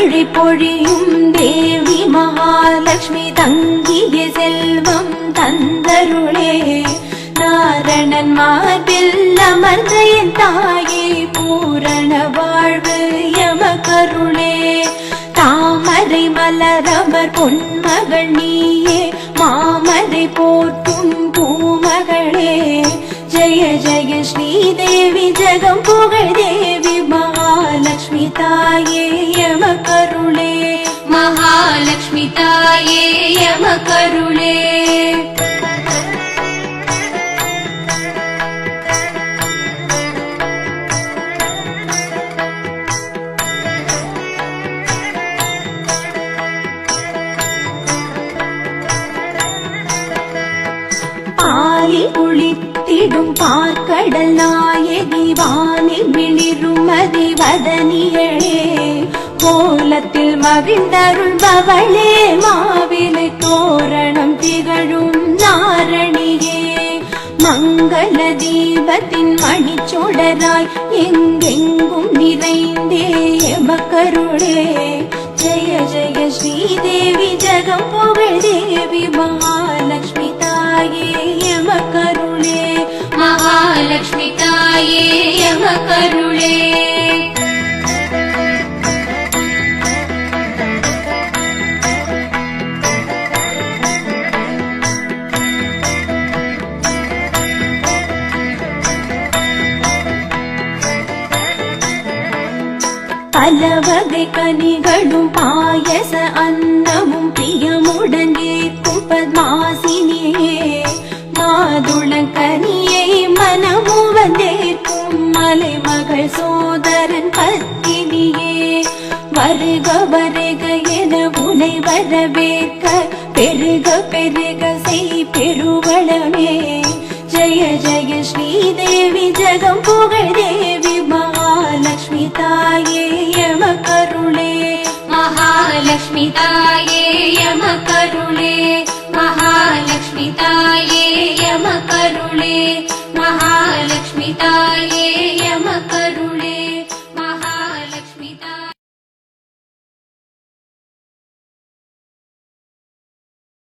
மழை பொழியும் தேவி மகாலட்சுமி தங்கிய செல்வம் தந்தருளே. நாரணன் மார்பில் அமர்ந்த என் தாயே பூரண வாழ்வு எமக்கருளே. தாமரை மலரமர் பொன்மகள் நீயே மாமரை போற்றும் பூமகளே. ஜெய ஜெய ஸ்ரீதேவி ஜெகம் புகழ் தேவி மகாலட்சுமி தாயே எமக்கருளே. மகாலட்சுமி தாயே எமக்கருளே. பாலி குளித்திடும் பார்க்கடல் நாயகி வாணி மிளிருமதி வதனியளே. கோலத்தில் மகிழ்ந்தருள்பவளே மாவிலை தோரணம் திகழும் நாரணியே. மங்கள தீபத்தின் மணிச்சுடராய் எங்கெங்கும் நிறைந்தே எமக்கருளே. ஜெய ஜெய ஸ்ரீதேவி ஜெகம் புகழ் தேவி மகாலட்சுமி தாயே எமக்கருளே. மகாலட்சுமி தாயே எமக்கருளே. பல வகை கனிகளும் பாயச அன்னமும் பிரியமுடன் ஏற்கும் பத்மாசினியே. மாதுளங்கனியை மனமும் வந்தேற்கும் மலைமகள் சோதரன் பத்தினியே. வருக வருக என உனை வரவேற்க பெருக பெருக செய் பெருவளமே. ஜெய ஜெய ஸ்ரீதேவி ஜெகம் புகழ் தேவி மகாலட்சுமி தாயே எமக்கருளே. மகாலட்சுமி தாயே எமக்கருளே. மகாலட்சுமி தாயே எமக்கருளே. மகாலட்சுமி தாயே எமக்கருளே.